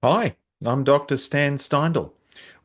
Hi, I'm Dr. Stan Steindl.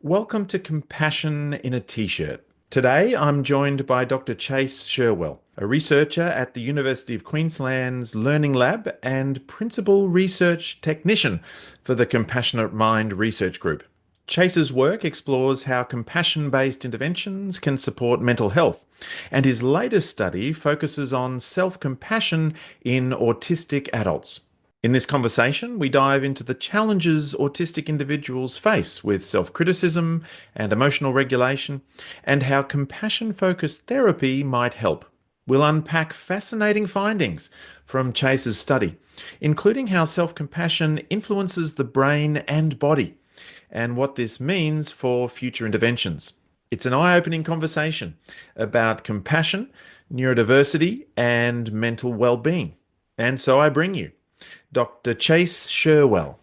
Welcome to Compassion in a T-shirt. Today I'm joined by Dr. Chase Sherwell, a researcher at the University of Queensland's Learning Lab and Principal Research Technician for the Compassionate Mind Research Group. Chase's work explores how compassion-based interventions can support mental health, and his latest study focuses on self-compassion in autistic adults. In this conversation, we dive into the challenges autistic individuals face with self-criticism and emotional regulation, and how compassion-focused therapy might help. We'll unpack fascinating findings from Chase's study, including how self-compassion influences the brain and body, and what this means for future interventions. It's an eye-opening conversation about compassion, neurodiversity, and mental well-being. And so I bring you Dr. Chase Sherwell.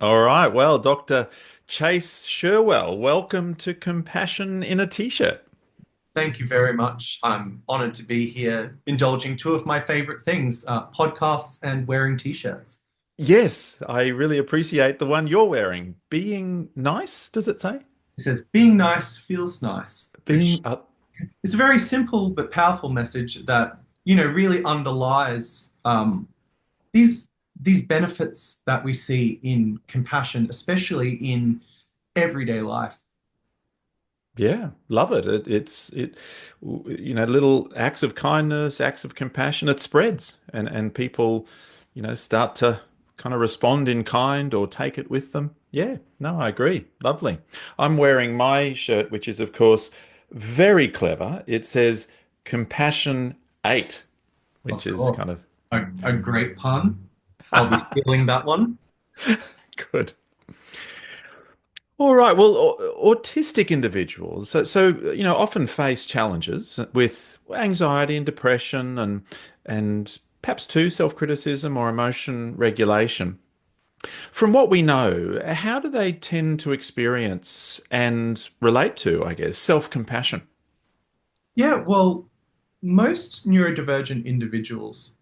All right, well, Dr. Chase Sherwell, welcome to Compassion in a T-shirt. Thank you very much. I'm honored to be here indulging two of my favorite things, podcasts and wearing t-shirts. Yes, I really appreciate the one you're wearing. Being nice, does it say? It says, being nice feels nice, which Being up. is a very simple but powerful message that, really underlies these these benefits that we see in compassion, especially in everyday life. Yeah, love it. Little acts of kindness, acts of compassion, it spreads and people, start to kind of respond in kind or take it with them. Yeah, no, I agree. Lovely. I'm wearing my shirt, which is, of course, very clever. It says Compassion 8, which Of is course. kind of A great pun. I'll be stealing that one. good. All right. Well, autistic individuals, often face challenges with anxiety and depression, and perhaps too self-criticism or emotion regulation. From what we know, how do they tend to experience and relate to, I guess, self-compassion? Yeah, well, most neurodivergent individuals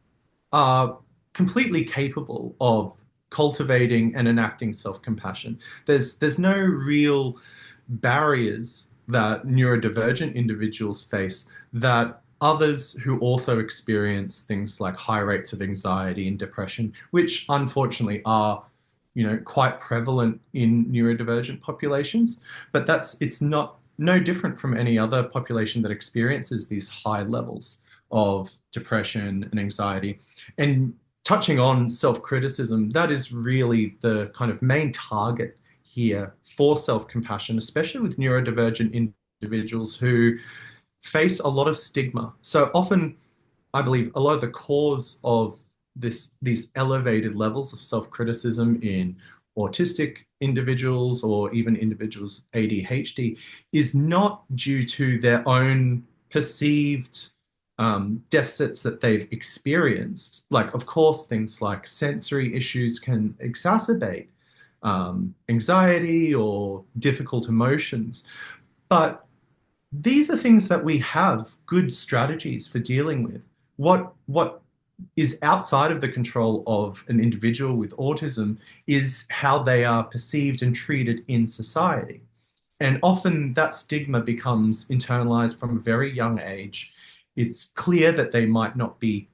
are completely capable of cultivating and enacting self-compassion. There's no real barriers that neurodivergent individuals face that others who also experience things like high rates of anxiety and depression, which unfortunately are, quite prevalent in neurodivergent populations, but it's not no different from any other population that experiences these high levels of depression and anxiety. And touching on self-criticism, that is really the kind of main target here for self-compassion, especially with neurodivergent individuals who face a lot of stigma. So often, I believe a lot of the cause of these elevated levels of self-criticism in autistic individuals or even individuals ADHD is not due to their own perceived deficits that they've experienced. Like, of course, things like sensory issues can exacerbate anxiety or difficult emotions. But these are things that we have good strategies for dealing with. What is outside of the control of an individual with autism is how they are perceived and treated in society. And often that stigma becomes internalized from a very young age. It's clear that they might not be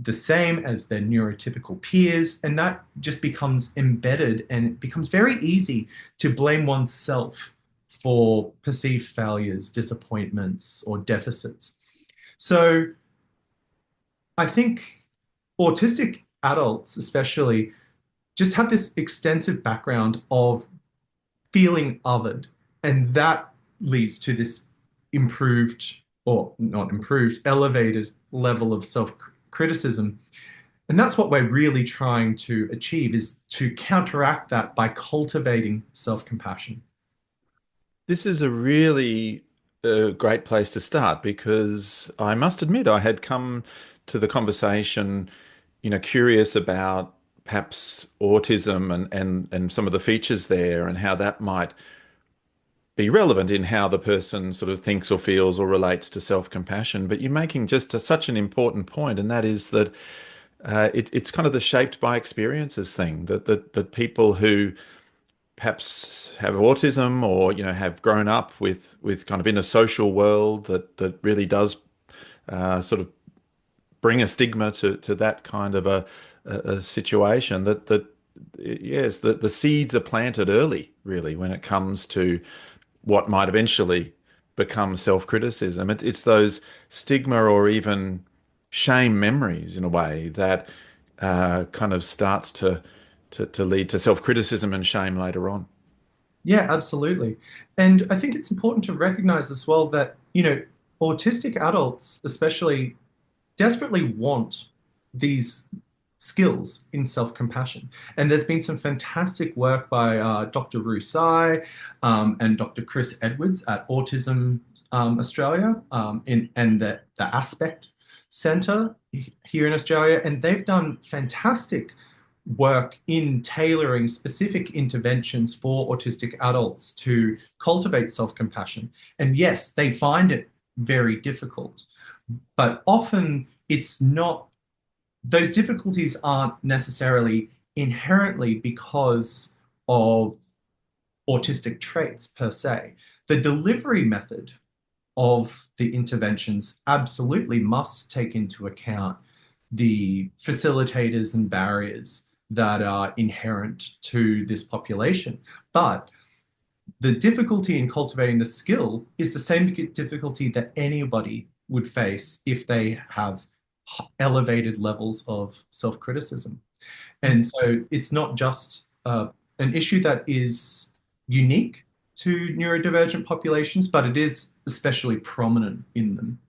the same as their neurotypical peers, and that just becomes embedded, and it becomes very easy to blame oneself for perceived failures, disappointments, or deficits. So I think autistic adults, especially, just have this extensive background of feeling othered, and that leads to this improved, or not improved, elevated level of self criticism. And that's what we're really trying to achieve, is to counteract that by cultivating self-compassion. This is a really great place to start because I must admit I had come to the conversation, curious about perhaps autism and some of the features there and how that might be relevant in how the person sort of thinks or feels or relates to self-compassion. But you're making just such an important point, and that is that it's kind of the shaped by experiences thing that people who perhaps have autism or have grown up with kind of in a social world that really does sort of bring a stigma to that kind of a situation that yes, the seeds are planted early, really, when it comes to what might eventually become self-criticism. It's those stigma or even shame memories in a way that kind of starts to lead to self-criticism and shame later on. Yeah, absolutely. And I think it's important to recognize as well that, autistic adults especially desperately want these skills in self-compassion. And there's been some fantastic work by Dr. Rusai and Dr. Chris Edwards at Autism Australia and the Aspect Centre here in Australia. And they've done fantastic work in tailoring specific interventions for autistic adults to cultivate self-compassion. And yes, they find it very difficult, but often it's not, those difficulties aren't necessarily inherently because of autistic traits per se. The delivery method of the interventions absolutely must take into account the facilitators and barriers that are inherent to this population. But the difficulty in cultivating the skill is the same difficulty that anybody would face if they have elevated levels of self-criticism. And so it's not just an issue that is unique to neurodivergent populations, but it is especially prominent in them.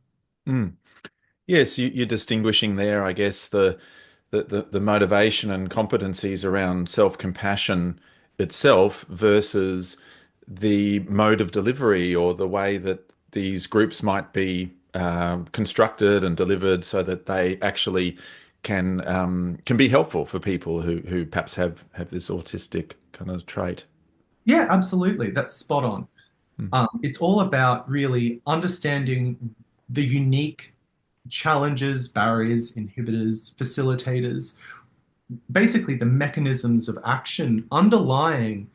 Mm. Yes, you're distinguishing there, I guess, the motivation and competencies around self-compassion itself versus the mode of delivery or the way that these groups might be constructed and delivered so that they actually can be helpful for people who perhaps have this autistic kind of trait. Yeah, absolutely. That's spot on. Mm. It's all about really understanding the unique challenges, barriers, inhibitors, facilitators, basically the mechanisms of action underlying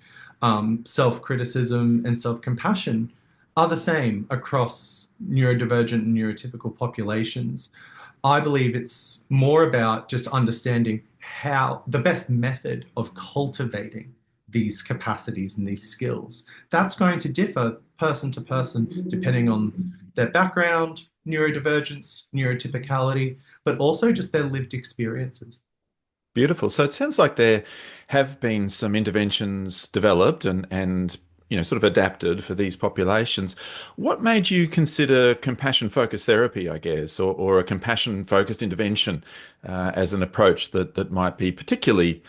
self-criticism and self-compassion are the same across neurodivergent and neurotypical populations. I believe it's more about just understanding how the best method of cultivating these capacities and these skills. That's going to differ person to person depending on their background, neurodivergence, neurotypicality, but also just their lived experiences. Beautiful. So it sounds like there have been some interventions developed and sort of adapted for these populations. What made you consider compassion focused therapy, I guess, or a compassion focused intervention as an approach that might be particularly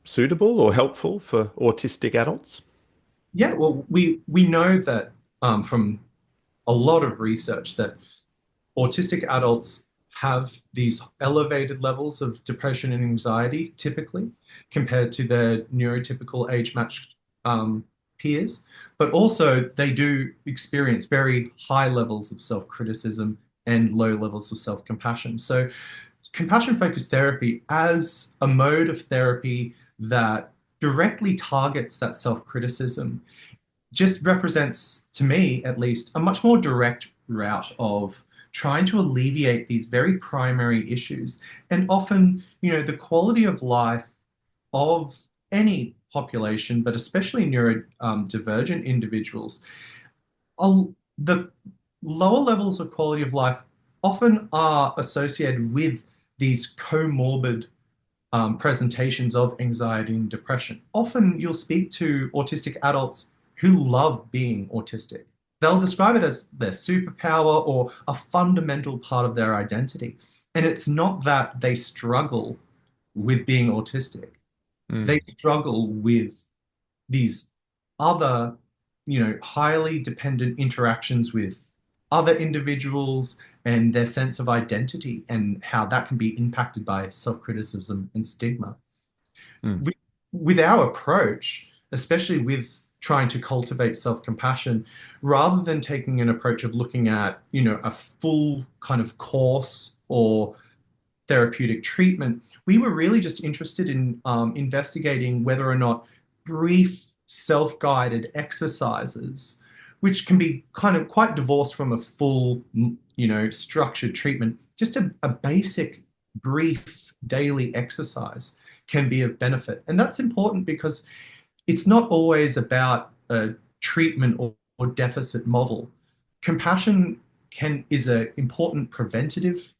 suitable or helpful for autistic adults? Yeah, well, we know that from a lot of research that autistic adults have these elevated levels of depression and anxiety typically compared to their neurotypical age-matched peers, but also they do experience very high levels of self-criticism and low levels of self-compassion. So compassion-focused therapy as a mode of therapy that directly targets that self-criticism just represents, to me at least, a much more direct route of trying to alleviate these very primary issues. And often, the quality of life of any population, but especially neurodivergent individuals, the lower levels of quality of life often are associated with these comorbid presentations of anxiety and depression. Often you'll speak to autistic adults who love being autistic. They'll describe it as their superpower or a fundamental part of their identity. And it's not that they struggle with being autistic. They Mm, struggle with these other, highly dependent interactions with other individuals and their sense of identity and how that can be impacted by self-criticism and stigma. mm, With, with our approach, especially with trying to cultivate self-compassion, rather than taking an approach of looking at, a full kind of course or therapeutic treatment, we were really just interested in investigating whether or not brief self-guided exercises, which can be kind of quite divorced from a full, structured treatment, just a basic brief daily exercise can be of benefit. And that's important because it's not always about a treatment or deficit model. Compassion is an important preventative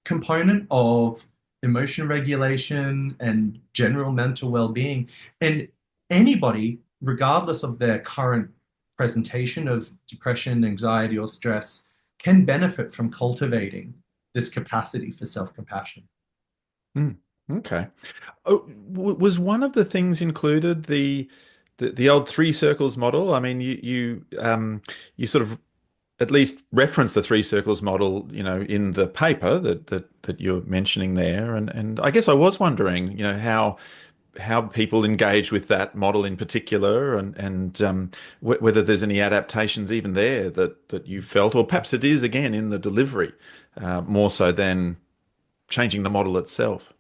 component of emotion regulation and general mental well-being. And anybody, regardless of their current presentation of depression, anxiety, or stress, can benefit from cultivating this capacity for self-compassion. Mm, okay. Oh, was one of the things included the old three circles model? I mean, you sort of at least reference the three circles model, in the paper that you're mentioning there, and I guess I was wondering, how people engage with that model in particular, and whether there's any adaptations even there that you felt, or perhaps it is again in the delivery, more so than changing the model itself.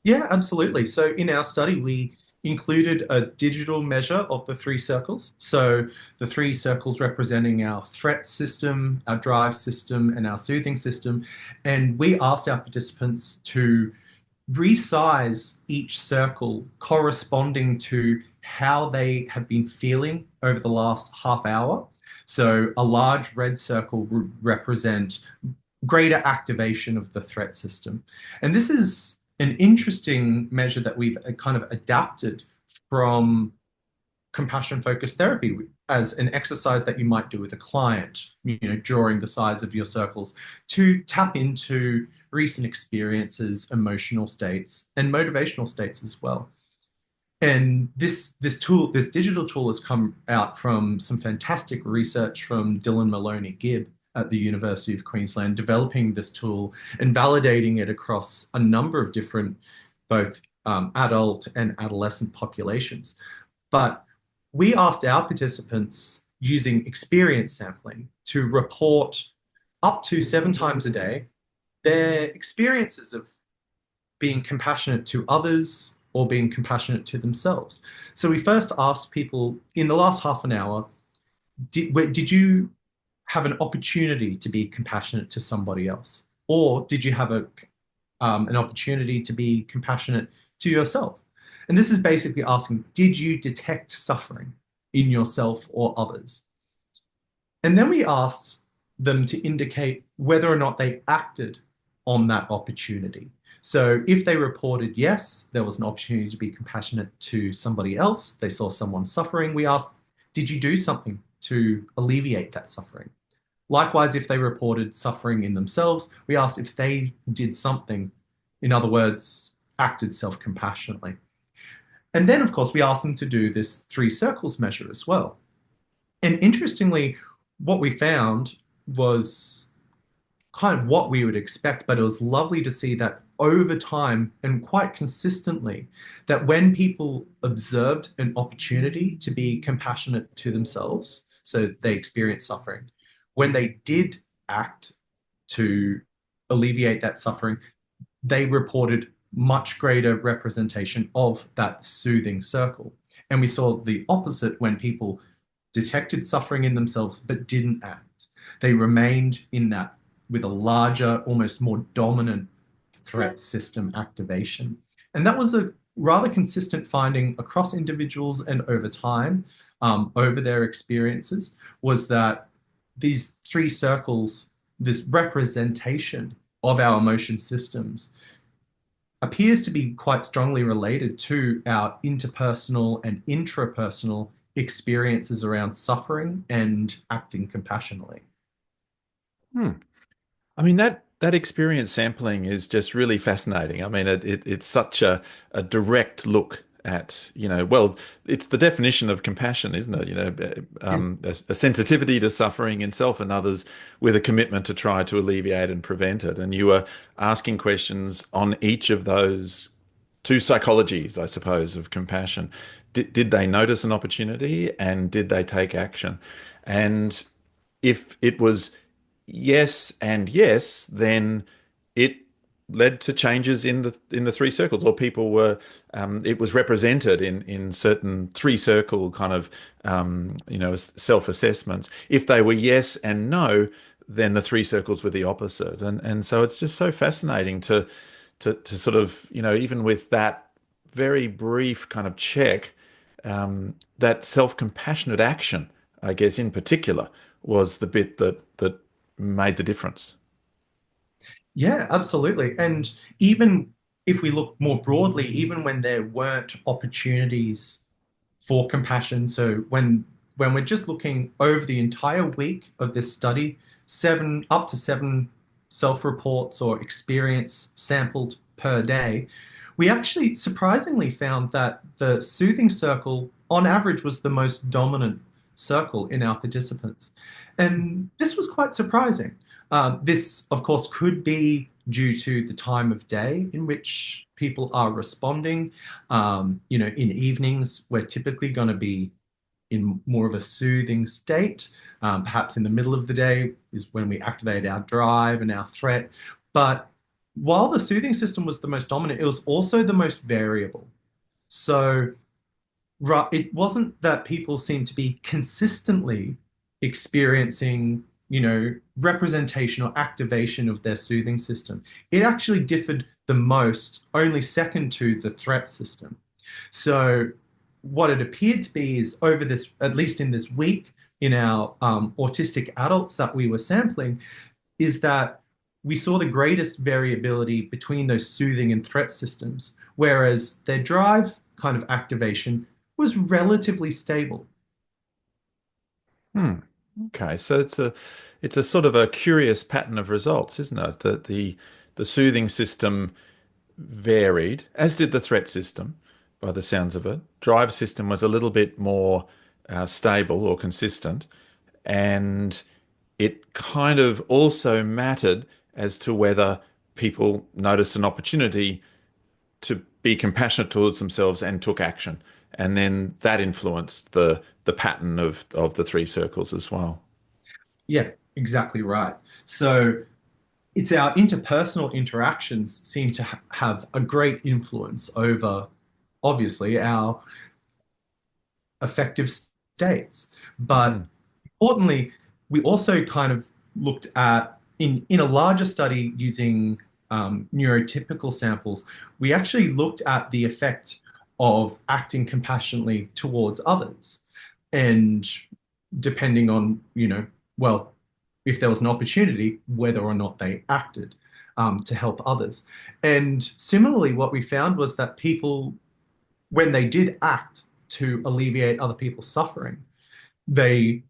Yeah, absolutely. So in our study, we included a digital measure of the three circles. So the three circles representing our threat system, our drive system, and our soothing system. And we asked our participants to resize each circle corresponding to how they have been feeling over the last half hour. So a large red circle would represent greater activation of the threat system. And this is an interesting measure that we've kind of adapted from compassion focused therapy as an exercise that you might do with a client, drawing the sides of your circles to tap into recent experiences, emotional states, and motivational states as well. And this digital tool has come out from some fantastic research from Dylan Maloney Gibb at the University of Queensland, developing this tool and validating it across a number of different, both adult and adolescent populations. But we asked our participants using experience sampling to report up to 7 times a day their experiences of being compassionate to others or being compassionate to themselves. So we first asked people in the last half an hour, did you have an opportunity to be compassionate to somebody else? Or did you have an opportunity to be compassionate to yourself? And this is basically asking, did you detect suffering in yourself or others? And then we asked them to indicate whether or not they acted on that opportunity. So if they reported yes, there was an opportunity to be compassionate to somebody else, they saw someone suffering, we asked, did you do something to alleviate that suffering? Likewise, if they reported suffering in themselves, we asked if they did something, in other words, acted self-compassionately. And then, of course, we asked them to do this three circles measure as well. And interestingly, what we found was kind of what we would expect, but it was lovely to see that over time and quite consistently, that when people observed an opportunity to be compassionate to themselves, so they experienced suffering, when they did act to alleviate that suffering, they reported much greater representation of that soothing circle. And we saw the opposite when people detected suffering in themselves but didn't act. They remained in that with a larger, almost more dominant threat system activation. And that was a rather consistent finding across individuals and over time, over their experiences, was that these three circles, this representation of our emotion systems, appears to be quite strongly related to our interpersonal and intrapersonal experiences around suffering and acting compassionately. Hmm. I mean, that experience sampling is just really fascinating. I mean, it's such a direct look at, well, it's the definition of compassion, isn't it? Yeah. A sensitivity to suffering in self and others with a commitment to try to alleviate and prevent it. And you were asking questions on each of those two psychologies, I suppose, of compassion. Did they notice an opportunity and did they take action? And if it was yes and yes, then it led to changes in the three circles, or people were it was represented in certain three circle kind of self-assessments. If they were yes and no, then the three circles were the opposite. And so it's just so fascinating to sort of, even with that very brief kind of check, that self-compassionate action, I guess in particular, was the bit that made the difference. Yeah, absolutely. And even if we look more broadly, even when there weren't opportunities for compassion, so when we're just looking over the entire week of this study, seven up to seven self-reports or experience sampled per day, we actually surprisingly found that the soothing circle on average was the most dominant circle in our participants. And this was quite surprising. This, of course, could be due to the time of day in which people are responding. In evenings, we're typically going to be in more of a soothing state. Perhaps in the middle of the day is when we activate our drive and our threat. But while the soothing system was the most dominant, it was also the most variable. So it wasn't that people seemed to be consistently experiencing, representation or activation of their soothing system. It actually differed the most, only second to the threat system. So what it appeared to be is over this, at least in this week, in our autistic adults that we were sampling, is that we saw the greatest variability between those soothing and threat systems, whereas their drive kind of activation was relatively stable. Hmm. Okay, so it's a sort of a curious pattern of results, isn't it? That the soothing system varied, as did the threat system, by the sounds of it. Drive system was a little bit more stable or consistent, and it kind of also mattered as to whether people noticed an opportunity to be compassionate towards themselves and took action. And then that influenced the pattern of the three circles as well. Yeah, exactly right. So it's our interpersonal interactions seem to have a great influence over, obviously, our affective states. But Mm. importantly, we also kind of looked at in a larger study using neurotypical samples, we actually looked at the effect of acting compassionately towards others. And depending on, well, if there was an opportunity, whether or not they acted to help others. And similarly, what we found was that people, when they did act to alleviate other people's suffering, they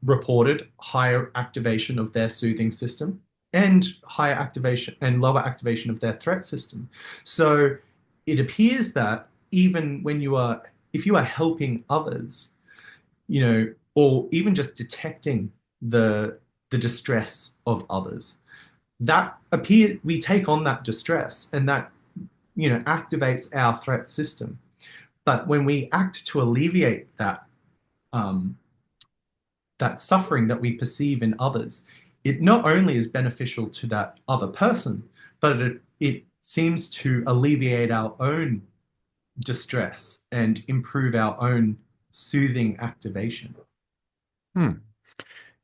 reported higher activation of their soothing system and higher activation and lower activation of their threat system. So it appears that even when if you are helping others, or even just detecting the distress of others, we take on that distress and that, activates our threat system. But when we act to alleviate um, that suffering that we perceive in others, it not only is beneficial to that other person, but it seems to alleviate our own distress and improve our own soothing activation. Hmm.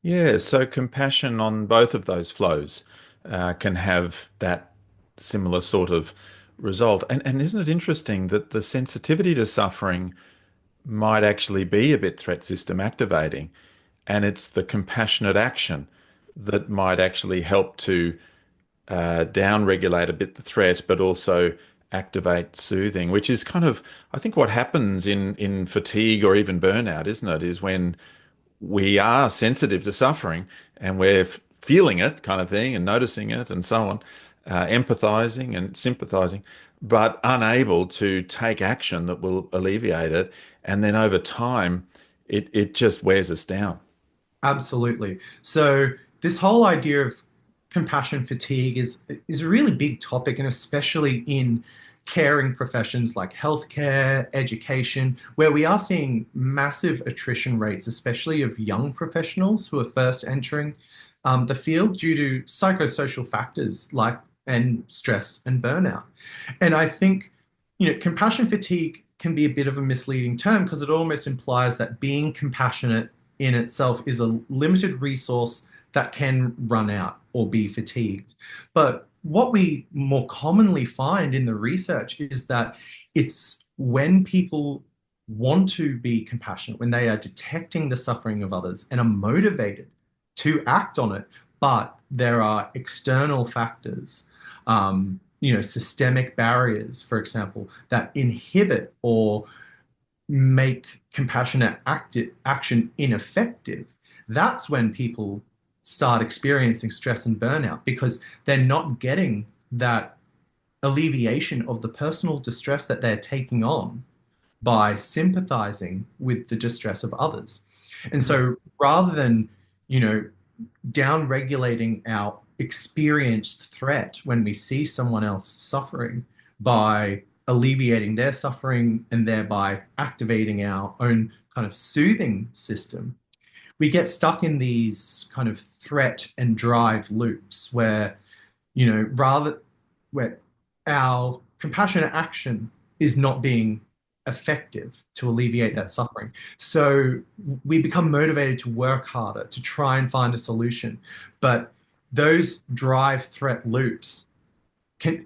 Yeah, so compassion on both of those flows can have that similar sort of result. And isn't it interesting that the sensitivity to suffering might actually be a bit threat system activating, and it's the compassionate action that might actually help to down-regulate a bit the threat, but also activate soothing, which is kind of, I think, what happens in fatigue or even burnout, isn't it? Is when we are sensitive to suffering and we're feeling it kind of thing and noticing it and so on, empathizing and sympathizing, but unable to take action that will alleviate it. And then over time, it just wears us down. Absolutely. So this whole idea of compassion fatigue is a really big topic, and especially in caring professions like healthcare, education, where we are seeing massive attrition rates, especially of young professionals who are first entering the field due to psychosocial factors like and stress and burnout. And I think, compassion fatigue can be a bit of a misleading term because it almost implies that being compassionate in itself is a limited resource that can run out or be fatigued. But what we more commonly find in the research is that it's when people want to be compassionate, when they are detecting the suffering of others and are motivated to act on it, but there are external factors, systemic barriers, for example, that inhibit or make compassionate action ineffective. That's when people start experiencing stress and burnout because they're not getting that alleviation of the personal distress that they're taking on by sympathizing with the distress of others. And Mm, so rather than, you know, down regulating our experienced threat when we see someone else suffering by alleviating their suffering and thereby activating our own kind of soothing system, we get stuck in these kind of threat and drive loops where, rather where our compassionate action is not being effective to alleviate that suffering. So we become motivated to work harder, to try and find a solution. But those drive threat loops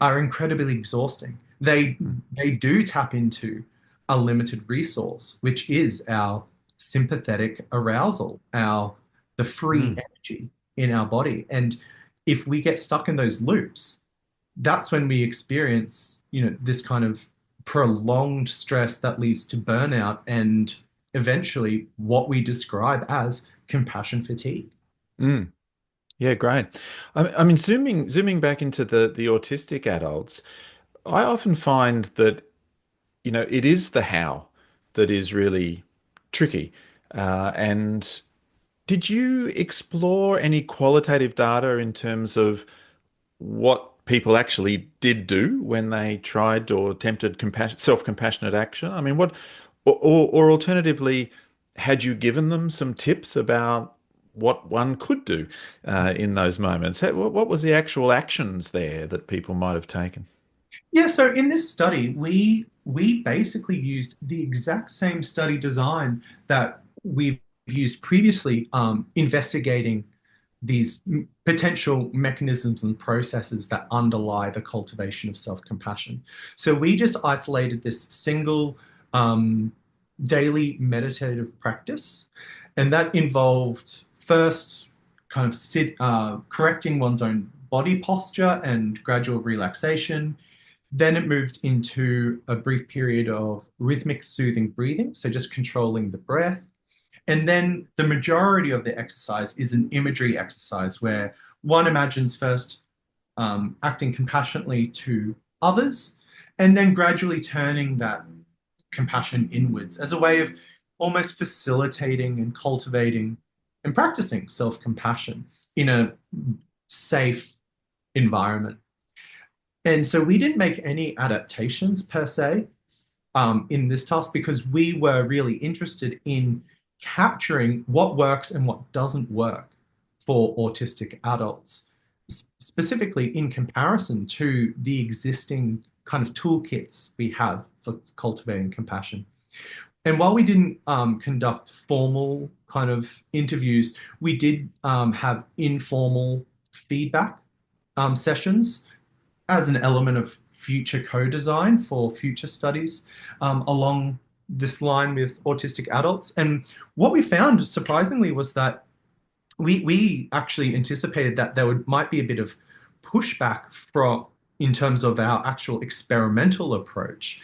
are incredibly exhausting. They mm, they do tap into a limited resource, which is our sympathetic arousal, our the free mm. energy in our body. And if we get stuck in those loops, that's when we experience, this kind of prolonged stress that leads to burnout and eventually what we describe as compassion fatigue. Mm. Yeah, great. I mean, zooming back into the autistic adults, I often find that, it is the how that is really tricky. And did you explore any qualitative data in terms of what people actually did do when they tried or attempted self-compassionate action? I mean, or alternatively, had you given them some tips about what one could do in those moments? What was the actual actions there that people might have taken? Yeah, so in this study, we basically used the exact same study design that we've used previously, investigating these potential mechanisms and processes that underlie the cultivation of self-compassion. So we just isolated this single daily meditative practice, and that involved first kind of correcting one's own body posture and gradual relaxation. Then it moved into a brief period of rhythmic soothing breathing, so just controlling the breath. And then the majority of the exercise is an imagery exercise where one imagines first acting compassionately to others and then gradually turning that compassion inwards as a way of almost facilitating and cultivating and practicing self compassion in a safe environment. And so we didn't make any adaptations per se in this task because we were really interested in capturing what works and what doesn't work for autistic adults, specifically in comparison to the existing kind of toolkits we have for cultivating compassion. And while we didn't conduct formal kind of interviews, we did have informal feedback sessions as an element of future co-design for future studies along this line with autistic adults. And what we found, surprisingly, was that we actually anticipated that might be a bit of pushback from in terms of our actual experimental approach.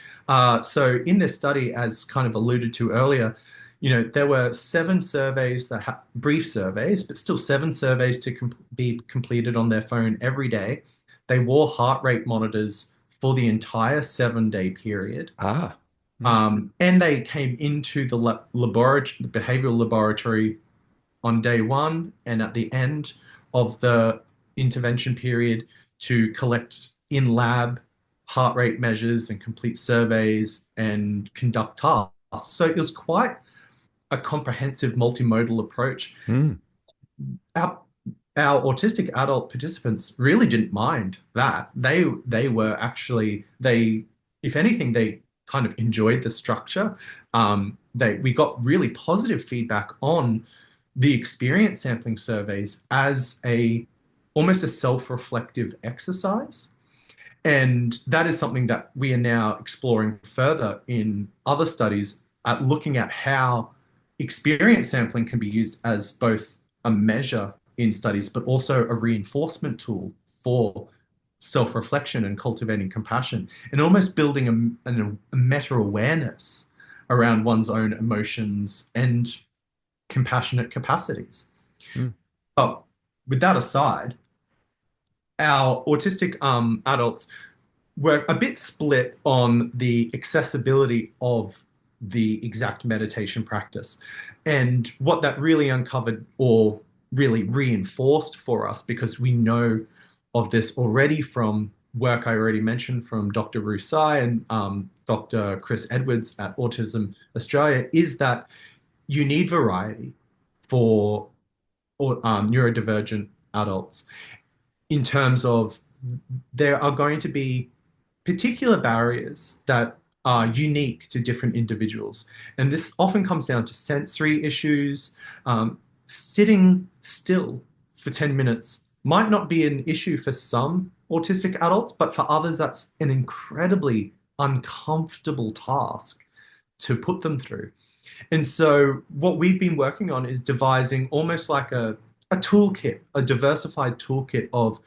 So in this study, as kind of alluded to earlier, there were 7 surveys brief surveys, but still 7 surveys to be completed on their phone every day. They wore heart rate monitors for the entire 7-day period. Ah, mm, And they came into the laboratory, the behavioral laboratory on day one and at the end of the intervention period to collect in lab heart rate measures and complete surveys and conduct tasks. So it was quite a comprehensive multimodal approach. mm, Our our autistic adult participants really didn't mind that. They were actually they, if anything, they kind of enjoyed the structure. They we got really positive feedback on the experience sampling surveys as a almost a self-reflective exercise. And that is something that we are now exploring further in other studies at looking at how experience sampling can be used as both a measure in studies, but also a reinforcement tool for self-reflection and cultivating compassion and almost building a meta-awareness around one's own emotions and compassionate capacities. Mm. But with that aside, our autistic adults were a bit split on the accessibility of the exact meditation practice. And what that really uncovered or really reinforced for us, because we know of this already from work I already mentioned from Dr. Rusai and Dr. Chris Edwards at Autism Australia, is that you need variety for neurodivergent adults in terms of there are going to be particular barriers that are unique to different individuals. And this often comes down to sensory issues. Sitting still for 10 minutes might not be an issue for some autistic adults, but for others, that's an incredibly uncomfortable task to put them through. And so, what we've been working on is devising almost like a toolkit, a diversified toolkit of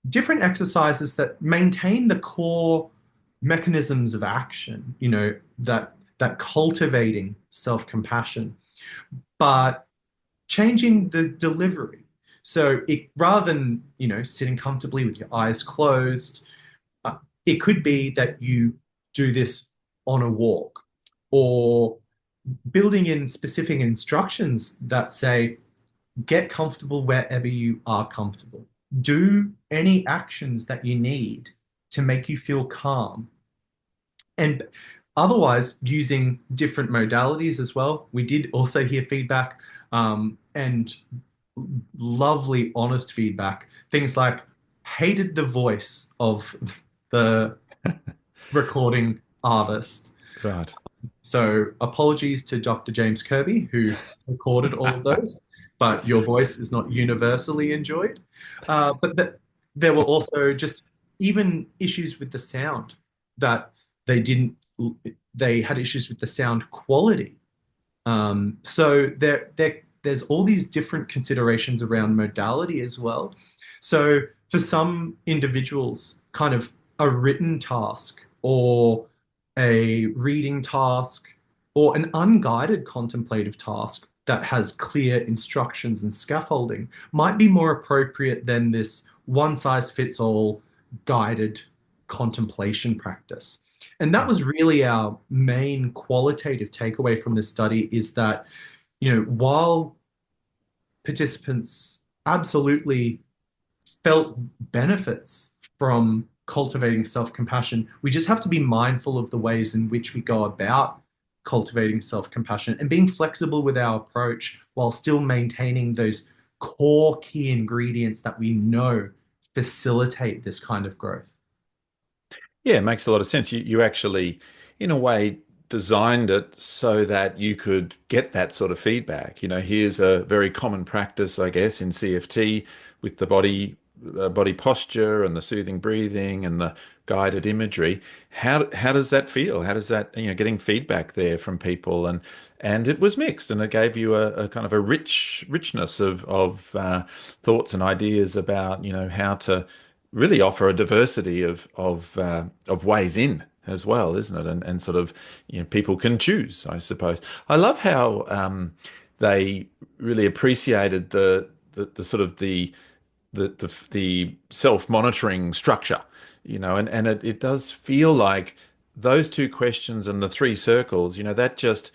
different exercises that maintain the core mechanisms of action, that cultivating self-compassion, but changing the delivery. So it rather than, sitting comfortably with your eyes closed, it could be that you do this on a walk or building in specific instructions that say, get comfortable wherever you are comfortable. Do any actions that you need to make you feel calm. And otherwise, using different modalities as well. We did also hear feedback and lovely, honest feedback. Things like, hated the voice of the recording artist. Right. So apologies to Dr. James Kirby, who recorded all of those, but your voice is not universally enjoyed. There were also just even issues with the sound that they didn't, they had issues with the sound quality. There's all these different considerations around modality as well. So for some individuals, kind of a written task or a reading task or an unguided contemplative task that has clear instructions and scaffolding might be more appropriate than this one size fits all guided contemplation practice. And that was really our main qualitative takeaway from this study is that, while participants absolutely felt benefits from cultivating self-compassion, we just have to be mindful of the ways in which we go about cultivating self-compassion and being flexible with our approach while still maintaining those core key ingredients that we know facilitate this kind of growth. Yeah, it makes a lot of sense. You actually, in a way, designed it so that you could get that sort of feedback. Here's a very common practice, I guess, in CFT with the body posture and the soothing breathing and the guided imagery. How does that feel? How does that, getting feedback there from people and it was mixed and it gave you a kind of a richness of thoughts and ideas about, how to really offer a diversity of ways in as well, isn't it? And sort of, people can choose, I suppose. I love how they really appreciated the sort of the self-monitoring structure, and it does feel like those two questions and the three circles, that just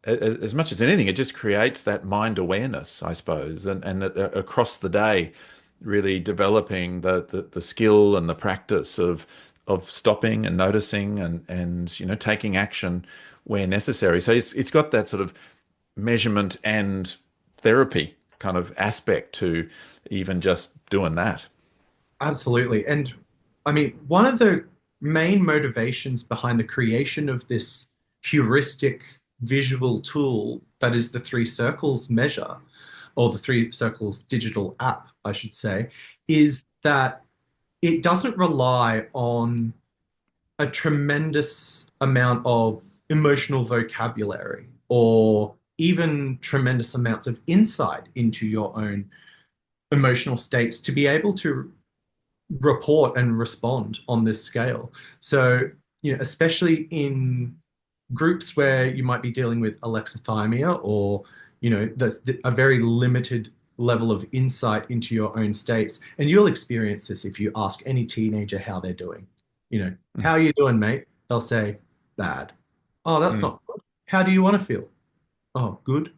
as much as anything, it just creates that mind awareness, I suppose, and across the day, really developing the skill and the practice of stopping and noticing and taking action where necessary. So it's got that sort of measurement and therapy kind of aspect to even just doing that. Absolutely. And I mean, one of the main motivations behind the creation of this heuristic visual tool that is the three circles measure, or the three circles digital app, I should say, is that it doesn't rely on a tremendous amount of emotional vocabulary or even tremendous amounts of insight into your own emotional states to be able to report and respond on this scale. So, especially in groups where you might be dealing with alexithymia or, there's a very limited level of insight into your own states. And you'll experience this if you ask any teenager how they're doing. Mm, How are you doing, mate? They'll say, bad. Oh, that's mm, not good. How do you want to feel? Oh, good.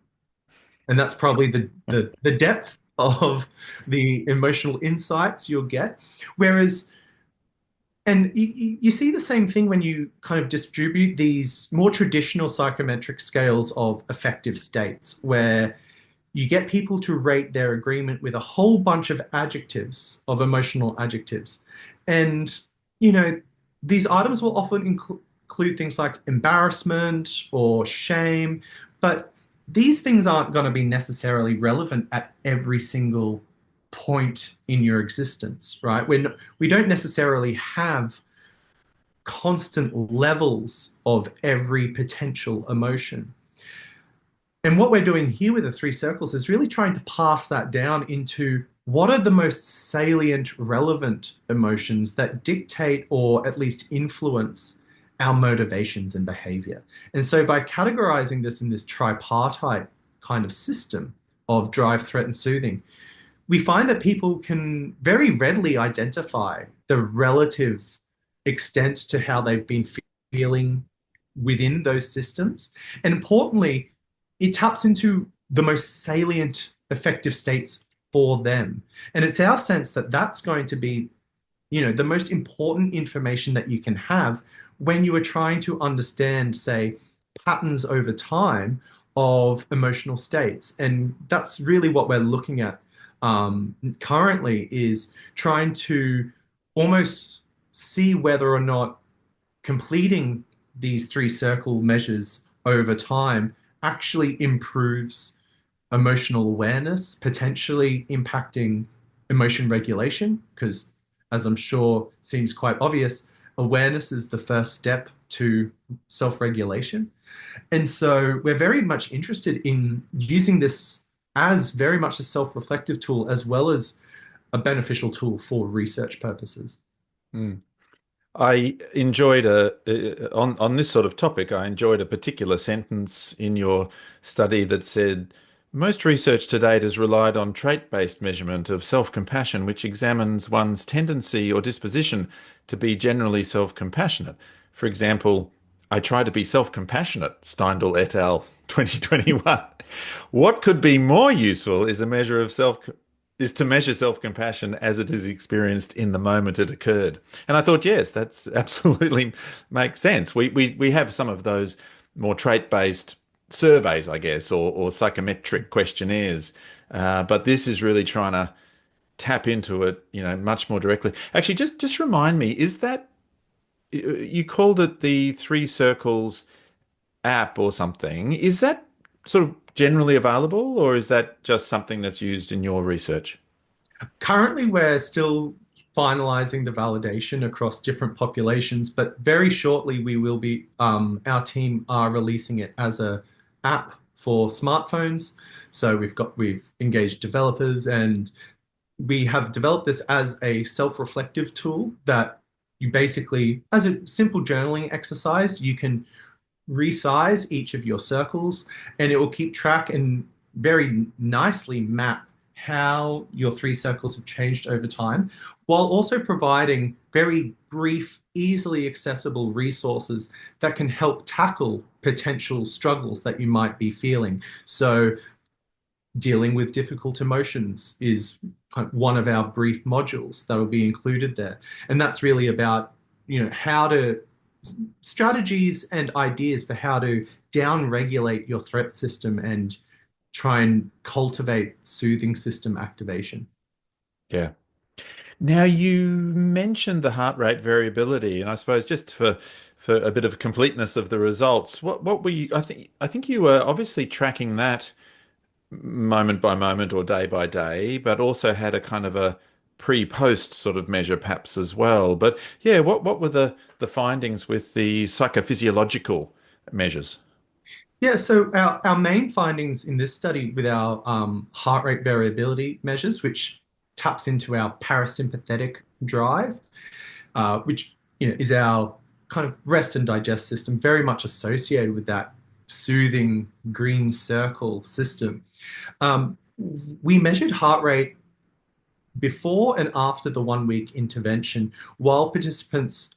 And that's probably the depth of the emotional insights you'll get. Whereas and you see the same thing when you kind of distribute these more traditional psychometric scales of affective states, where you get people to rate their agreement with a whole bunch of adjectives, of emotional adjectives. And, you know, these items will often include things like embarrassment or shame, but these things aren't going to be necessarily relevant at every single point in your existence, right? We don't necessarily have constant levels of every potential emotion. And what we're doing here with the three circles is really trying to pass that down into what are the most salient, relevant emotions that dictate or at least influence our motivations and behavior. And so by categorizing this in this tripartite kind of system of drive, threat, and soothing, we find that people can very readily identify the relative extent to how they've been feeling within those systems. And importantly, it taps into the most salient affective states for them. And it's our sense that that's going to be, the most important information that you can have when you are trying to understand, say, patterns over time of emotional states. And that's really what we're looking at currently, is trying to almost see whether or not completing these three circle measures over time actually improves emotional awareness, potentially impacting emotion regulation, because as I'm sure seems quite obvious, awareness is the first step to self-regulation. And so we're very much interested in using this as very much a self-reflective tool as well as a beneficial tool for research purposes. mm. I enjoyed on this sort of topic, I enjoyed a particular sentence in your study that said, most research to date has relied on trait-based measurement of self-compassion, which examines one's tendency or disposition to be generally self-compassionate. For example, I try to be self-compassionate, Steindl et al., 2021. What could be more useful is to measure self-compassion as it is experienced in the moment it occurred. And I thought, yes, that's absolutely makes sense. We have some of those more trait-based surveys, I guess, or psychometric questionnaires, but this is really trying to tap into it, much more directly. Actually, just remind me, is that you called it the Three Circles app or something? Is that sort of generally available, or is that just something that's used in your research? Currently, we're still finalizing the validation across different populations, but very shortly we will be, our team are releasing it as a app for smartphones. So we've engaged developers and we have developed this as a self-reflective tool that you basically, as a simple journaling exercise, you can resize each of your circles and it will keep track and very nicely map how your three circles have changed over time, while also providing very brief, easily accessible resources that can help tackle potential struggles that you might be feeling. So, dealing with difficult emotions is one of our brief modules that will be included there. And that's really about, how to strategies and ideas for how to down regulate your threat system and try and cultivate soothing system activation. Yeah. Now you mentioned the heart rate variability, and I suppose just for a bit of completeness of the results, what were you, I think you were obviously tracking that moment by moment or day by day, but also had a kind of a pre-post sort of measure perhaps as well. But yeah, what were the findings with the psychophysiological measures? Yeah, so our main findings in this study with our heart rate variability measures, which taps into our parasympathetic drive, which is our kind of rest and digest system, very much associated with that soothing green circle system. Um, we measured heart rate before and after the 1 week intervention while participants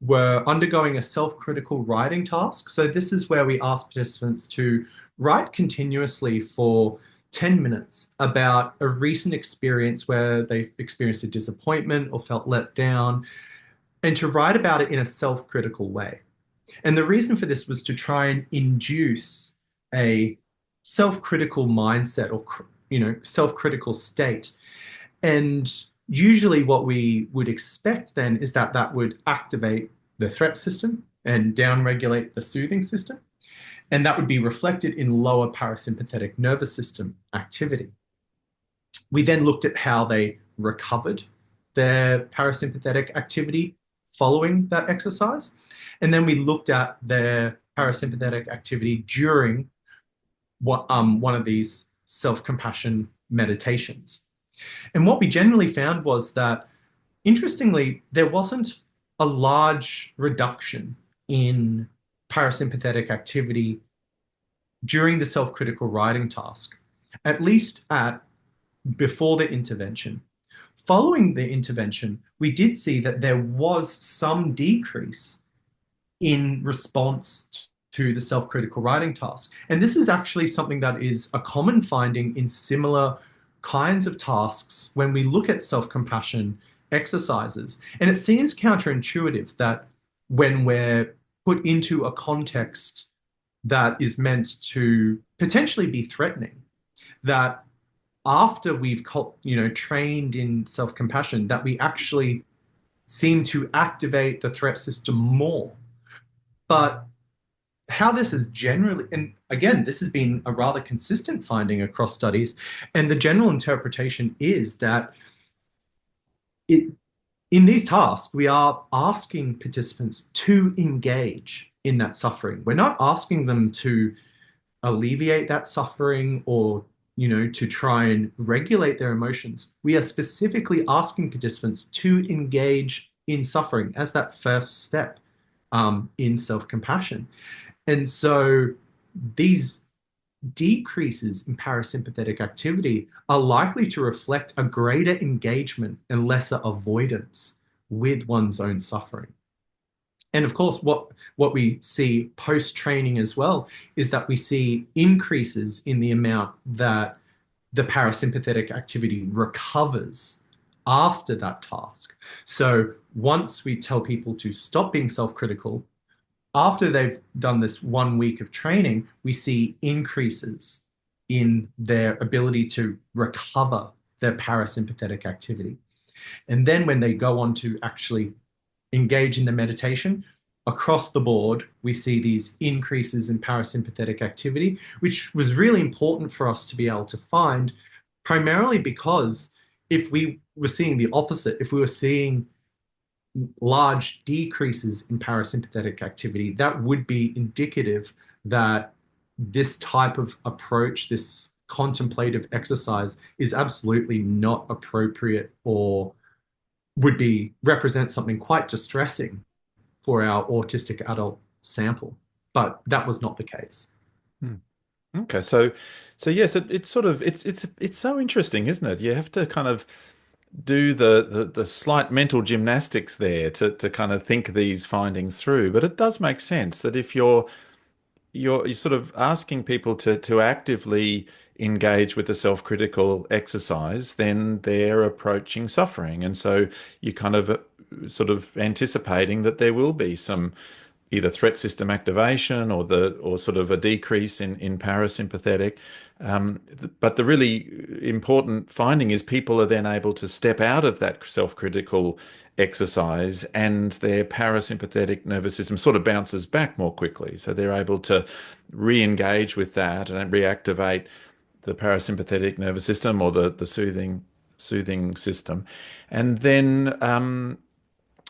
were undergoing a self-critical writing task. So this is where we ask participants to write continuously for 10 minutes about a recent experience where they've experienced a disappointment or felt let down, and to write about it in a self-critical way. And the reason for this was to try and induce a self-critical mindset or self-critical state. And usually what we would expect then is that that would activate the threat system and downregulate the soothing system. And that would be reflected in lower parasympathetic nervous system activity. We then looked at how they recovered their parasympathetic activity following that exercise. And then we looked at their parasympathetic activity during one of these self-compassion meditations. And what we generally found was that, interestingly, there wasn't a large reduction in parasympathetic activity during the self-critical writing task, at least at before the intervention. Following the intervention, we did see that there was some decrease in response to the self-critical writing task. And this is actually something that is a common finding in similar kinds of tasks when we look at self-compassion exercises. And it seems counterintuitive that when we're put into a context that is meant to potentially be threatening, that after we've trained in self-compassion, that we actually seem to activate the threat system more. But how this is generally, and again, this has been a rather consistent finding across studies, and the general interpretation is that it in these tasks, we are asking participants to engage in that suffering. We're not asking them to alleviate that suffering or to try and regulate their emotions. We are specifically asking participants to engage in suffering as that first step in self-compassion. And so these decreases in parasympathetic activity are likely to reflect a greater engagement and lesser avoidance with one's own suffering. And of course, what we see post training as well is that we see increases in the amount that the parasympathetic activity recovers after that task. So once we tell people to stop being self critical, after they've done this 1 week of training, we see increases in their ability to recover their parasympathetic activity. And then when they go on to actually engage in the meditation, across the board, we see these increases in parasympathetic activity, which was really important for us to be able to find, primarily because if we were seeing the opposite, if we were seeing large decreases in parasympathetic activity, that would be indicative that this type of approach, this contemplative exercise, is absolutely not appropriate or would be represent something quite distressing for our autistic adult sample. But that was not the case. Hmm. Okay, so yes, it's sort of it's so interesting, isn't it? You have to kind of do the slight mental gymnastics there to kind of think these findings through. But it does make sense that if you're sort of asking people to actively engage with the self-critical exercise, then they're approaching suffering. And so you kind of sort of anticipating that there will be some either threat system activation or sort of a decrease in parasympathetic. But the really important finding is people are then able to step out of that self-critical exercise and their parasympathetic nervous system sort of bounces back more quickly. So they're able to re-engage with that and reactivate the parasympathetic nervous system or the soothing system. And then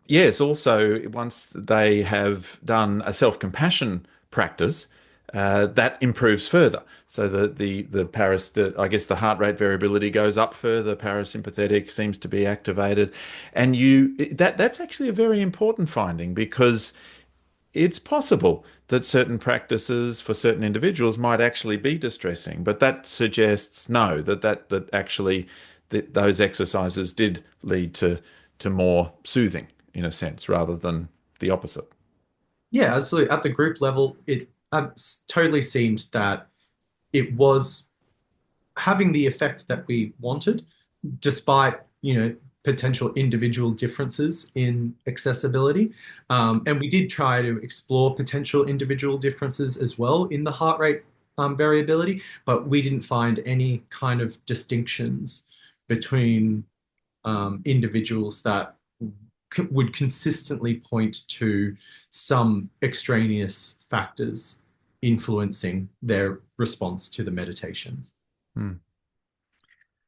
yes, also once they have done a self-compassion practice, that improves further. So I guess the heart rate variability goes up further. Parasympathetic seems to be activated, and that's actually a very important finding because it's possible that certain practices for certain individuals might actually be distressing, but that suggests no, that actually those exercises did lead to more soothing in a sense rather than the opposite. Yeah, absolutely. At the group level, it totally seemed that it was having the effect that we wanted, despite, potential individual differences in accessibility. And we did try to explore potential individual differences as well in the heart rate variability, but we didn't find any kind of distinctions between individuals that would consistently point to some extraneous factors influencing their response to the meditations. Hmm.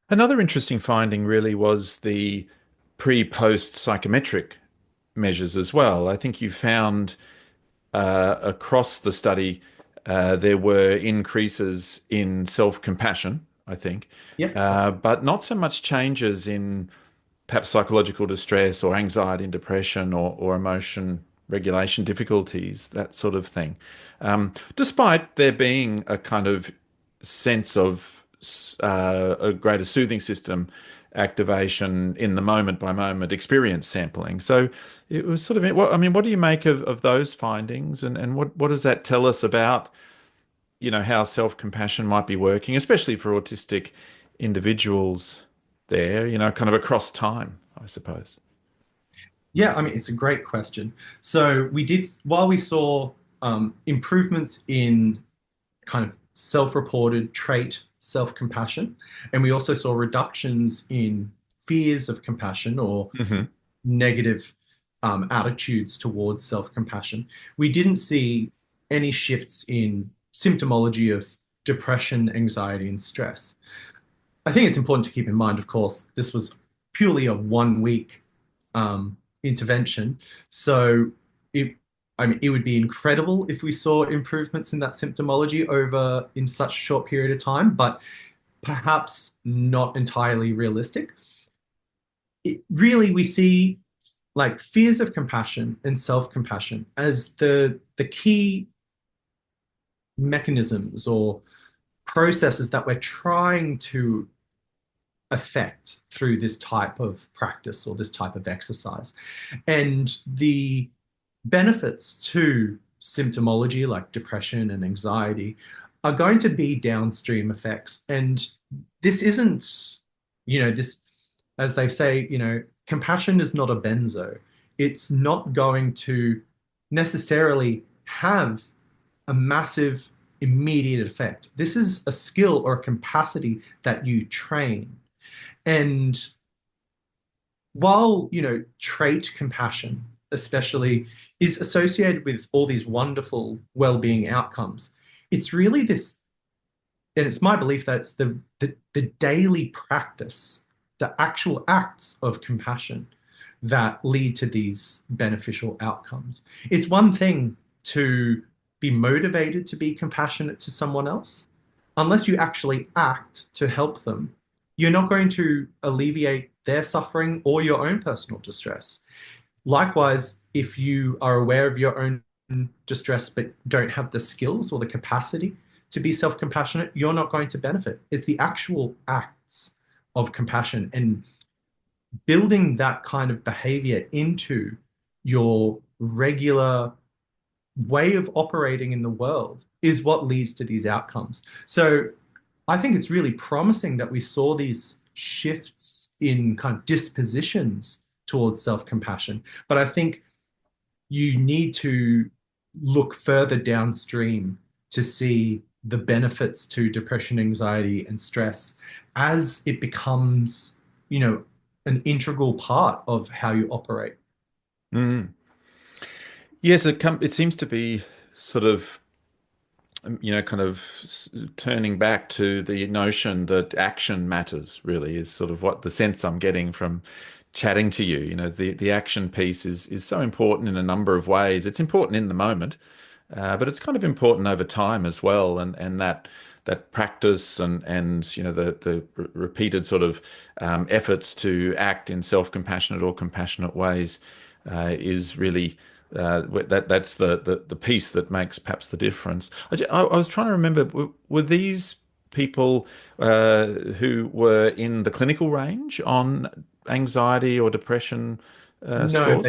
Another interesting finding really was the pre-post psychometric measures as well. I think you found across the study there were increases in self-compassion, I think, Yep. but not so much changes in perhaps psychological distress or anxiety and depression or emotion regulation difficulties, that sort of thing. Despite there being a kind of sense of a greater soothing system activation in the moment by moment experience sampling. So it was sort of, what, I mean, what do you make of those findings and what does that tell us about, how self-compassion might be working, especially for autistic individuals there, kind of across time, I suppose. Yeah, I mean, it's a great question. So we did, while we saw improvements in kind of self-reported trait self-compassion, and we also saw reductions in fears of compassion or Hmm. negative attitudes towards self-compassion. We didn't see any shifts in symptomology of depression, anxiety, and stress. I think it's important to keep in mind, of course, this was purely a 1 week intervention. So it, I mean, it would be incredible if we saw improvements in that symptomology over in such a short period of time, but perhaps not entirely realistic. Really, we see like fears of compassion and self-compassion as the key mechanisms or processes that we're trying to affect through this type of practice or this type of exercise. And the benefits to symptomology like depression and anxiety are going to be downstream effects. And this isn't, this, as they say, compassion is not a benzo. It's not going to necessarily have a massive immediate effect. This is a skill or a capacity that you train. And while, trait compassion, especially, is associated with all these wonderful well-being outcomes, it's really this, and it's my belief that it's the daily practice, the actual acts of compassion that lead to these beneficial outcomes. It's one thing to be motivated to be compassionate to someone else. Unless you actually act to help them, you're not going to alleviate their suffering or your own personal distress. Likewise, if you are aware of your own distress but don't have the skills or the capacity to be self compassionate, you're not going to benefit. It's the actual acts of compassion and building that kind of behavior into your regular way of operating in the world is what leads to these outcomes. So I think it's really promising that we saw these shifts in kind of dispositions towards self compassion. But I think you need to look further downstream to see the benefits to depression, anxiety, and stress as it becomes, an integral part of how you operate. Mm. Yes, it seems to be sort of kind of turning back to the notion that action matters, really, is sort of what the sense I'm getting from chatting to you. The action piece is so important in a number of ways. It's important in the moment, but it's kind of important over time as well, and that practice and the repeated sort of efforts to act in self-compassionate or compassionate ways is really that's the piece that makes perhaps the difference. I was trying to remember, were these people who were in the clinical range on anxiety or depression No, scores?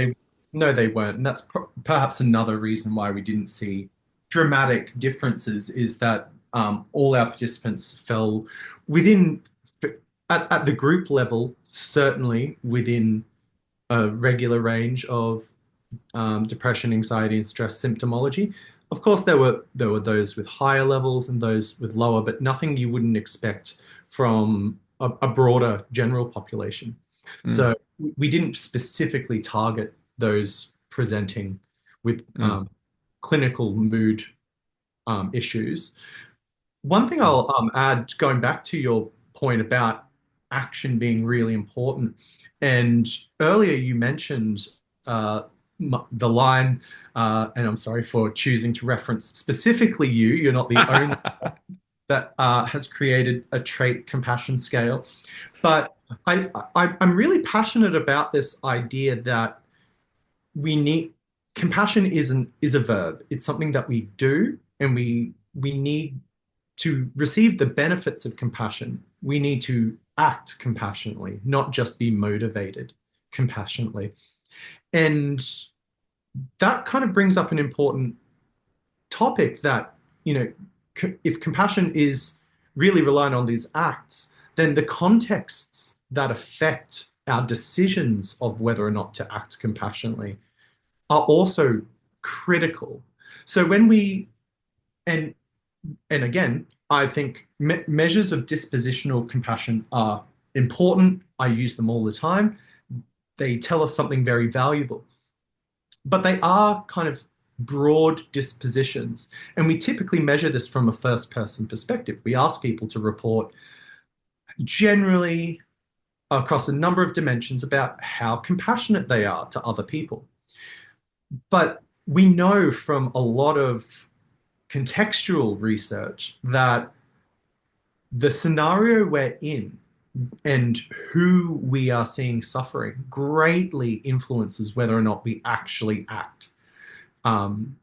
they weren't, and that's perhaps another reason why we didn't see dramatic differences. Is that all our participants fell within at the group level, certainly within a regular range of depression, anxiety, and stress symptomology. Of course, there were those with higher levels and those with lower, but nothing you wouldn't expect from a broader general population. Mm, So we didn't specifically target those presenting with mm, clinical mood issues. One thing mm. I'll add, going back to your point about action being really important, and earlier you mentioned uh, the line, and I'm sorry for choosing to reference specifically you. You're not the only person that has created a trait compassion scale, but I'm really passionate about this idea that we need compassion is a verb. It's something that we do, and we need to receive the benefits of compassion, we need to act compassionately, not just be motivated compassionately. And that kind of brings up an important topic that, if compassion is really relying on these acts, then the contexts that affect our decisions of whether or not to act compassionately are also critical. So when we, and and again, I think measures of dispositional compassion are important. I use them all the time. They tell us something very valuable, but they are kind of broad dispositions. And we typically measure this from a first person perspective. We ask people to report generally across a number of dimensions about how compassionate they are to other people. But we know from a lot of contextual research that the scenario we're in and who we are seeing suffering greatly influences whether or not we actually act um,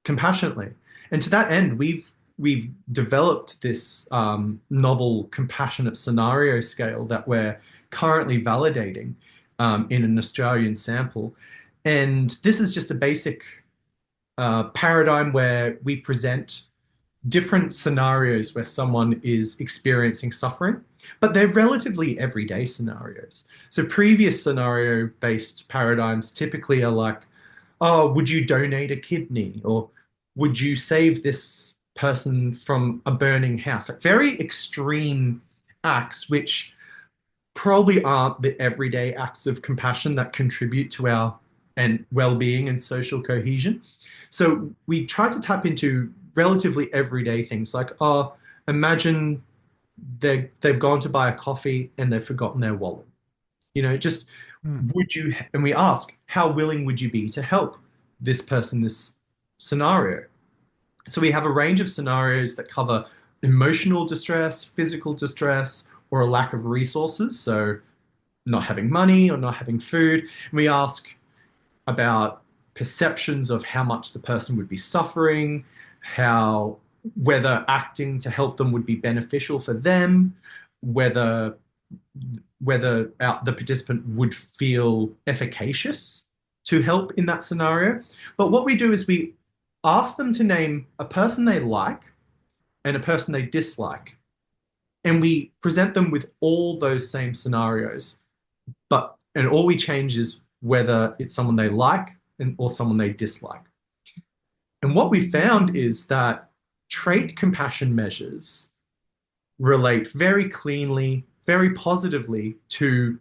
compassionately. And to that end, we've developed this novel compassionate scenario scale that we're currently validating in an Australian sample. And this is just a basic paradigm where we present different scenarios where someone is experiencing suffering, but they're relatively everyday scenarios. So previous scenario based paradigms typically are like, oh, would you donate a kidney? Or would you save this person from a burning house? Like very extreme acts, which probably aren't the everyday acts of compassion that contribute to our and well-being and social cohesion. So we try to tap into relatively everyday things like, oh, imagine they've gone to buy a coffee and they've forgotten their wallet. Just Mm. would you, and we ask, how willing would you be to help this person, this scenario? So we have a range of scenarios that cover emotional distress, physical distress, or a lack of resources. So not having money or not having food. And we ask about perceptions of how much the person would be suffering, how whether acting to help them would be beneficial for them, whether the participant would feel efficacious to help in that scenario. But what we do is we ask them to name a person they like and a person they dislike. And we present them with all those same scenarios. And all we change is whether it's someone they like or someone they dislike. And what we found is that trait compassion measures relate very cleanly, very positively to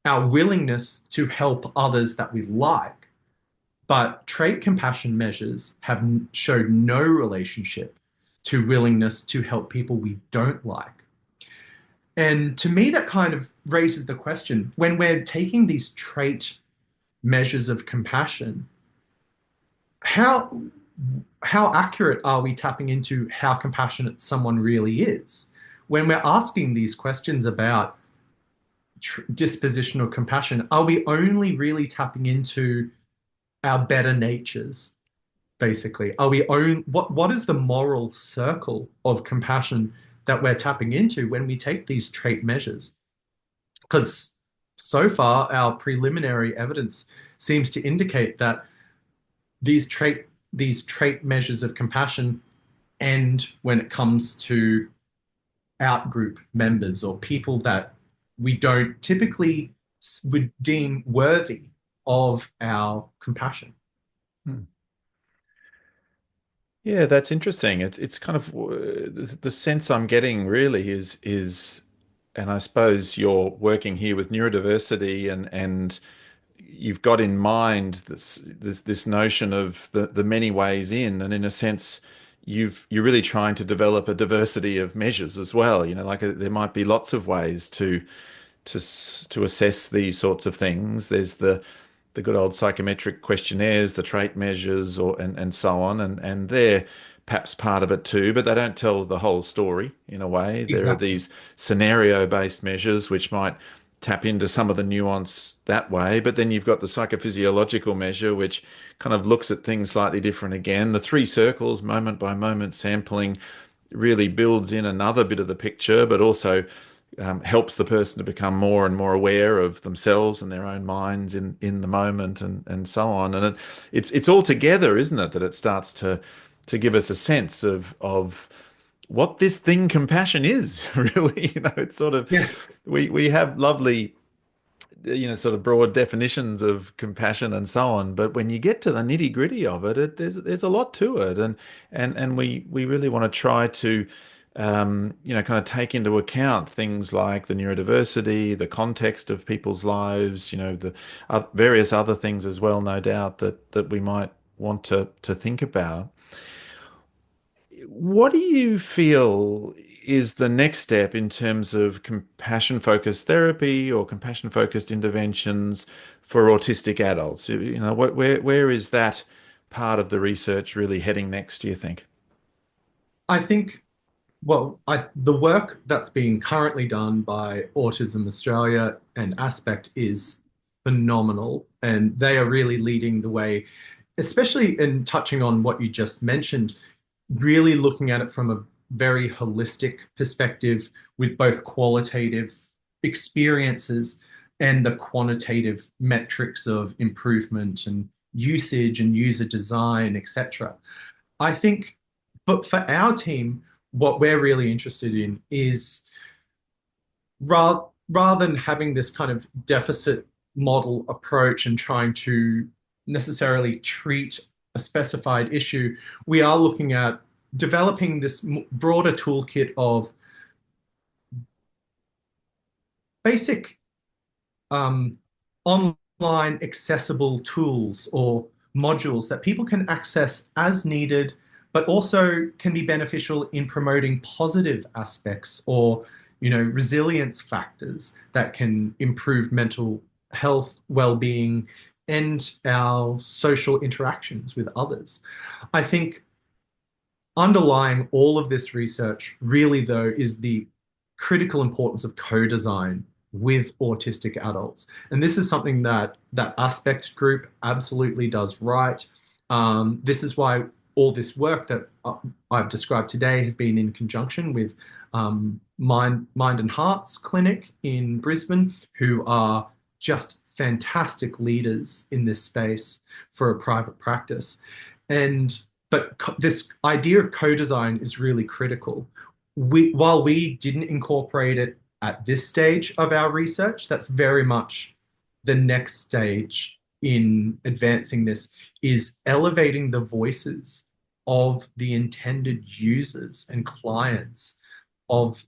our willingness to help others that we like. But trait compassion measures have showed no relationship to willingness to help people we don't like. And to me, that kind of raises the question when we're taking these trait measures of compassion, how how accurate are we tapping into how compassionate someone really is? When we're asking these questions about dispositional compassion, are we only really tapping into our better natures, basically? Are we own what is the moral circle of compassion that we're tapping into when we take these trait measures? Because so far our preliminary evidence seems to indicate that these trait measures of compassion end when it comes to outgroup members or people that we don't typically would deem worthy of our compassion. Hmm. Yeah, that's interesting. It's kind of the sense I'm getting really is, and I suppose you're working here with neurodiversity and you've got in mind this notion of the many ways in, and in a sense, you're really trying to develop a diversity of measures as well. Like there might be lots of ways to assess these sorts of things. There's the good old psychometric questionnaires, the trait measures, and so on, and they're perhaps part of it too, but they don't tell the whole story in a way. There are Exactly. these scenario-based measures which might tap into some of the nuance that way, but then you've got the psychophysiological measure, which kind of looks at things slightly different again. The three circles, moment by moment sampling, really builds in another bit of the picture, but also helps the person to become more and more aware of themselves and their own minds in the moment and so on. And it's all together, isn't it, that it starts to give us a sense of what this thing compassion is, really. It's sort of Yeah. we have lovely sort of broad definitions of compassion and so on. But when you get to the nitty gritty of it, there's a lot to it, and we really want to try to kind of take into account things like the neurodiversity, the context of people's lives, the various other things as well, no doubt that we might want to think about. What do you feel is the next step in terms of compassion focused therapy or compassion focused interventions for autistic adults? Where is that part of the research really heading next, do you think? I think, the work that's being currently done by Autism Australia and Aspect is phenomenal, and they are really leading the way, especially in touching on what you just mentioned, really looking at it from a very holistic perspective with both qualitative experiences and the quantitative metrics of improvement and usage and user design, etc. I think, but for our team, what we're really interested in is rather than having this kind of deficit model approach and trying to necessarily treat a specified issue, we are looking at developing this broader toolkit of basic um, online accessible tools or modules that people can access as needed, but also can be beneficial in promoting positive aspects or resilience factors that can improve mental health, well-being, and our social interactions with others. I think underlying all of this research really though is the critical importance of co-design with autistic adults, and this is something that aspect group absolutely does right. This is why all this work that I've described today has been in conjunction with Mind and Hearts Clinic in Brisbane, who are just fantastic leaders in this space for a private practice. And this idea of co-design is really critical. While we didn't incorporate it at this stage of our research, that's very much the next stage in advancing this, is elevating the voices of the intended users and clients of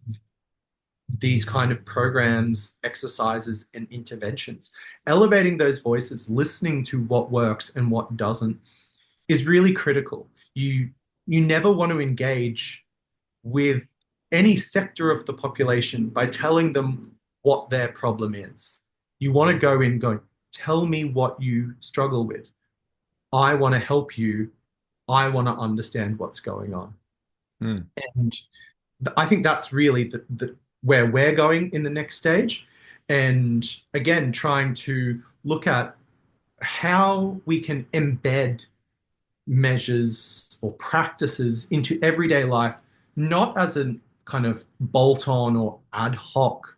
these kind of programs, exercises, and interventions. Elevating those voices, listening to what works and what doesn't, is really critical. You never want to engage with any sector of the population by telling them what their problem is. You want to go in going, tell me what you struggle with. I want to help you. I want to understand what's going on. Mm. And I think that's really where we're going in the next stage. And again, trying to look at how we can embed measures or practices into everyday life, not as a kind of bolt on or ad hoc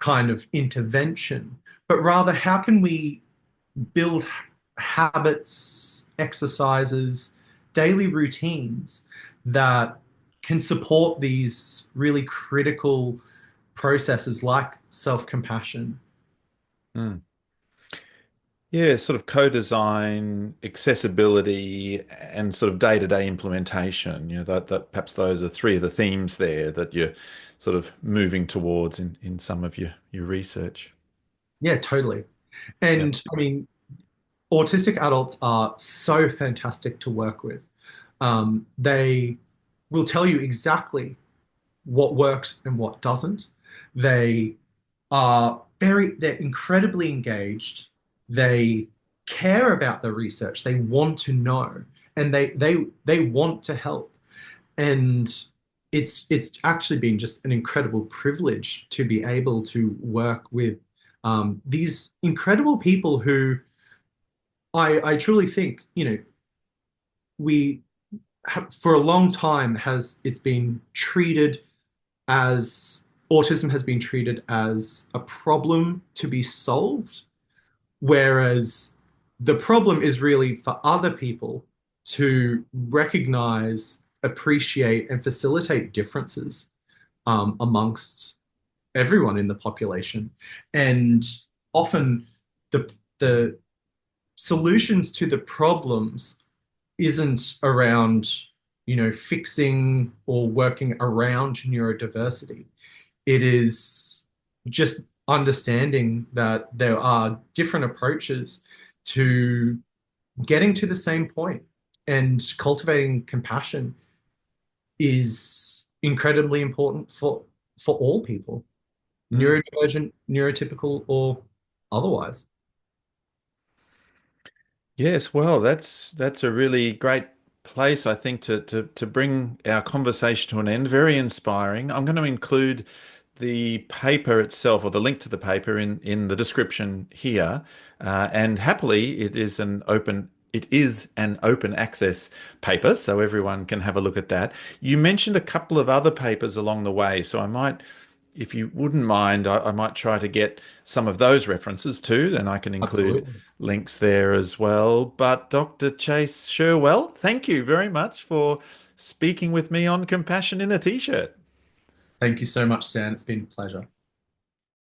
kind of intervention, but rather how can we build habits, exercises, daily routines that can support these really critical processes like self compassion. Mm. Yeah, sort of co-design, accessibility, and sort of day-to-day implementation. That perhaps those are three of the themes there that you're sort of moving towards in some of your research. Yeah, totally. Yeah. And I mean, autistic adults are so fantastic to work with. They will tell you exactly what works and what doesn't. They they're incredibly engaged. They care about the research. They want to know, and they want to help. And it's actually been just an incredible privilege to be able to work with these incredible people who I truly think, we for a long time has it's been treated as autism has been treated as a problem to be solved, whereas the problem is really for other people to recognize, appreciate, and facilitate differences amongst everyone in the population. And often the solutions to the problems isn't around, fixing or working around neurodiversity. It is just understanding that there are different approaches to getting to the same point, and cultivating compassion is incredibly important for all people, Mm. neurodivergent, neurotypical, or otherwise. Yes, well, that's a really great place, I think, to bring our conversation to an end. Very inspiring. I'm going to include the paper itself or the link to the paper in the description here. And happily, it is an open access paper, so everyone can have a look at that. You mentioned a couple of other papers along the way, so I might, if you wouldn't mind, I might try to get some of those references too, and I can include Absolutely. links there as well. But Dr. Chase Sherwell, thank you very much for speaking with me on Compassion in a T-shirt. Thank you so much, Stan. It's been a pleasure.